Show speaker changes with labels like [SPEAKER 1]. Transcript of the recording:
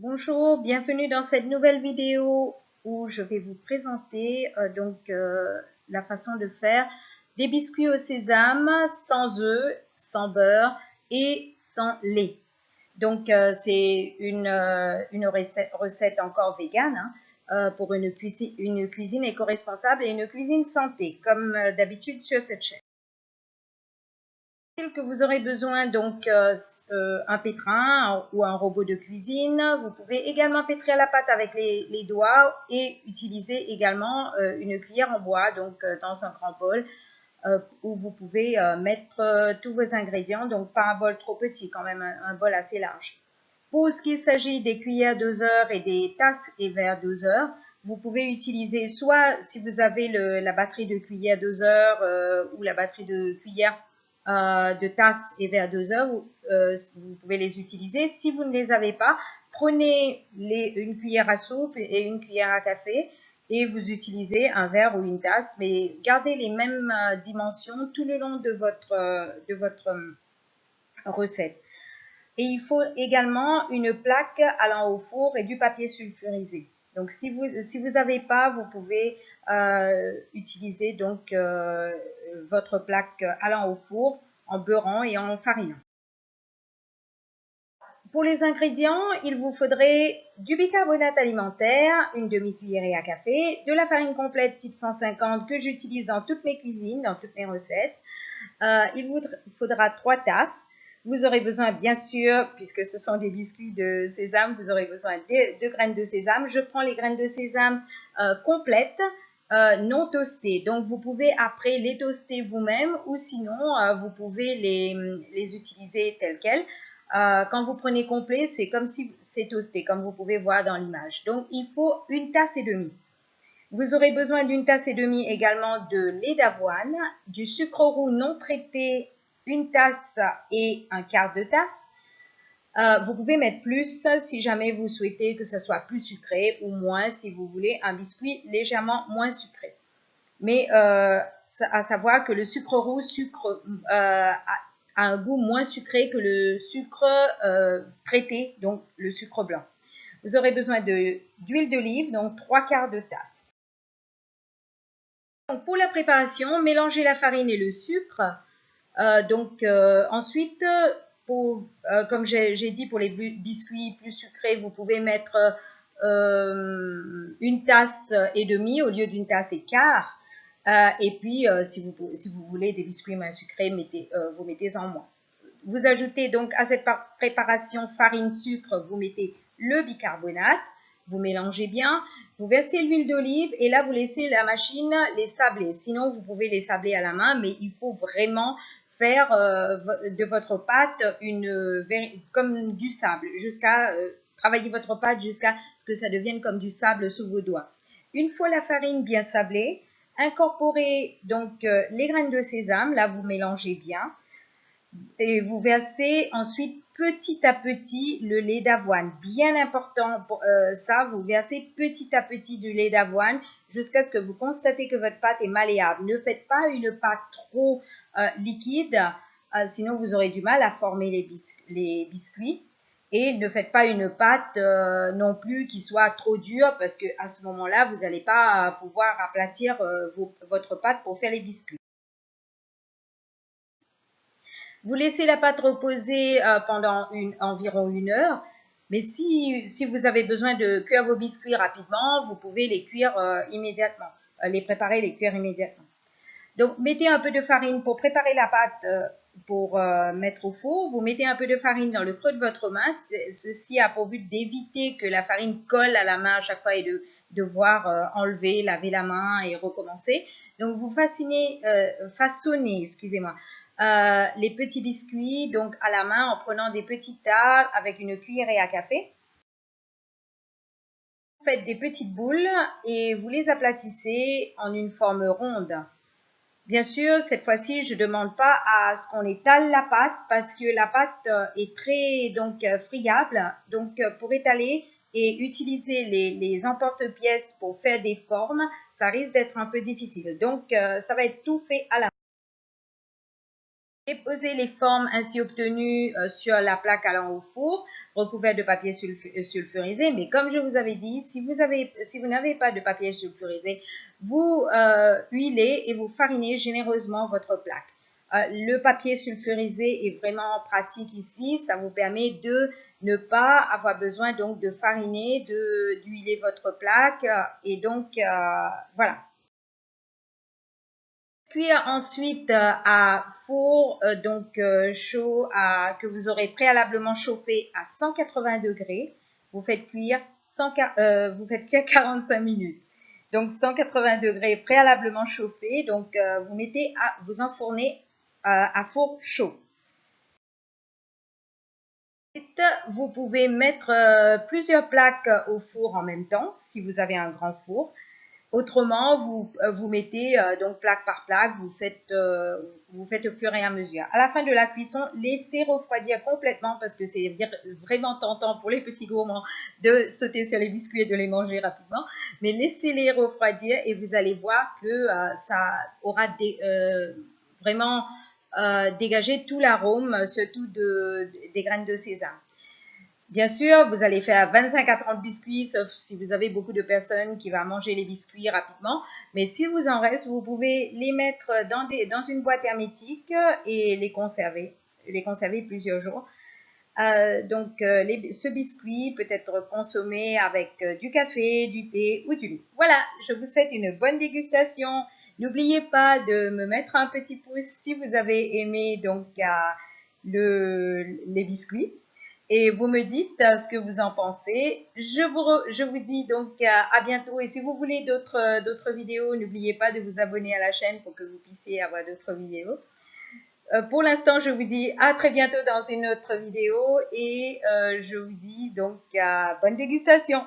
[SPEAKER 1] Bonjour, bienvenue dans cette nouvelle vidéo où je vais vous présenter la façon de faire des biscuits au sésame sans œufs, sans beurre et sans lait. C'est une recette encore végane pour une cuisine éco-responsable et une cuisine santé comme d'habitude sur cette chaîne. Que vous aurez besoin un pétrin ou un robot de cuisine. Vous pouvez également pétrir la pâte avec les doigts et utiliser également une cuillère en bois dans un grand bol où vous pouvez mettre tous vos ingrédients, donc pas un bol trop petit, quand même un bol assez large. Pour ce qui s'agit des cuillères doseurs et des tasses et verres doseurs, vous pouvez utiliser soit si vous avez la batterie de cuillère doseur ou la batterie de cuillère de tasses et verres doseurs, vous pouvez les utiliser. Si vous ne les avez pas, prenez une cuillère à soupe et une cuillère à café et vous utilisez un verre ou une tasse, mais gardez les mêmes dimensions tout le long de votre recette. Et il faut également une plaque allant au four et du papier sulfurisé. Donc, si vous n'avez pas, vous pouvez utiliser votre plaque allant au four en beurrant et en farinant. Pour les ingrédients, il vous faudrait du bicarbonate alimentaire, une demi-cuillerée à café, de la farine complète type 150 que j'utilise dans toutes mes cuisines, dans toutes mes recettes. Il vous faudra 3 tasses. Vous aurez besoin, bien sûr, puisque ce sont des biscuits de sésame, vous aurez besoin de graines de sésame. Je prends les graines de sésame complètes, non toastées. Donc, vous pouvez après les toaster vous-même ou sinon, vous pouvez les utiliser telles quelles. Quand vous prenez complet, c'est comme si c'est toasté, comme vous pouvez voir dans l'image. Donc, il faut une tasse et demie. Vous aurez besoin d'une tasse et demie également de lait d'avoine, du sucre roux non traité, une tasse et un quart de tasse. Vous pouvez mettre plus si jamais vous souhaitez que ce soit plus sucré ou moins si vous voulez un biscuit légèrement moins sucré. Mais à savoir que le sucre roux a un goût moins sucré que le sucre traité, donc le sucre blanc. Vous aurez besoin d'huile d'olive, donc 3 quarts de tasse. Donc pour la préparation, mélangez la farine et le sucre. Ensuite, comme j'ai dit, pour les biscuits plus sucrés, vous pouvez mettre une tasse et demie au lieu d'une tasse et quart. Et puis, si vous voulez des biscuits moins sucrés, vous mettez en moins. Vous ajoutez donc à cette préparation farine-sucre, vous mettez le bicarbonate, vous mélangez bien, vous versez l'huile d'olive et là vous laissez la machine les sabler. Sinon vous pouvez les sabler à la main, mais il faut vraiment faire de votre pâte comme du sable, travailler votre pâte jusqu'à ce que ça devienne comme du sable sous vos doigts. Une fois la farine bien sablée, incorporez donc les graines de sésame, là vous mélangez bien. Et vous versez ensuite petit à petit le lait d'avoine. Bien important pour ça, vous versez petit à petit du lait d'avoine jusqu'à ce que vous constatez que votre pâte est malléable. Ne faites pas une pâte trop liquide, sinon vous aurez du mal à former les biscuits. Et ne faites pas une pâte non plus qui soit trop dure parce qu'à ce moment-là, vous n'allez pas pouvoir aplatir votre pâte pour faire les biscuits. Vous laissez la pâte reposer pendant environ 1 heure. Mais si vous avez besoin de cuire vos biscuits rapidement, vous pouvez les cuire immédiatement, les préparer, les cuire immédiatement. Donc, mettez un peu de farine pour préparer la pâte pour mettre au four. Vous mettez un peu de farine dans le creux de votre main. Ceci a pour but d'éviter que la farine colle à la main à chaque fois et de devoir enlever, laver la main et recommencer. Donc, vous façonnez, excusez-moi, les petits biscuits donc à la main en prenant des petits tas avec une cuillerée à café. Vous faites des petites boules et vous les aplatissez en une forme ronde. Bien sûr, cette fois-ci, je ne demande pas à ce qu'on étale la pâte parce que la pâte est très friable. Donc, pour étaler et utiliser les emporte-pièces pour faire des formes, ça risque d'être un peu difficile. Donc, ça va être tout fait à la main. Déposez les formes ainsi obtenues sur la plaque allant au four, recouverte de papier sulfurisé. Mais comme je vous avais dit, si vous n'avez pas de papier sulfurisé, vous huilez et vous farinez généreusement votre plaque. Le papier sulfurisé est vraiment pratique ici. Ça vous permet de ne pas avoir besoin donc de fariner, d'huiler votre plaque. Et donc, voilà. Cuire ensuite à four chaud que vous aurez préalablement chauffé à 180 degrés. Vous faites cuire 45 minutes. Donc 180 degrés préalablement chauffé. Donc vous enfournez à four chaud. Ensuite, vous pouvez mettre plusieurs plaques au four en même temps si vous avez un grand four. Autrement, vous mettez donc plaque par plaque, vous faites au fur et à mesure. À la fin de la cuisson, laissez refroidir complètement parce que c'est vraiment tentant pour les petits gourmands de sauter sur les biscuits et de les manger rapidement. Mais laissez-les refroidir et vous allez voir que ça aura vraiment dégagé tout l'arôme, surtout des graines de sésame. Bien sûr, vous allez faire 25 à 30 biscuits, sauf si vous avez beaucoup de personnes qui vont manger les biscuits rapidement. Mais s'il vous en reste, vous pouvez les mettre dans une boîte hermétique et les conserver plusieurs jours. Ce biscuit peut être consommé avec du café, du thé ou du lait. Voilà, je vous souhaite une bonne dégustation. N'oubliez pas de me mettre un petit pouce si vous avez aimé donc les biscuits. Et vous me dites ce que vous en pensez. Je vous dis donc à bientôt. Et si vous voulez d'autres vidéos, n'oubliez pas de vous abonner à la chaîne pour que vous puissiez avoir d'autres vidéos. Pour l'instant, je vous dis à très bientôt dans une autre vidéo et je vous dis donc bonne dégustation.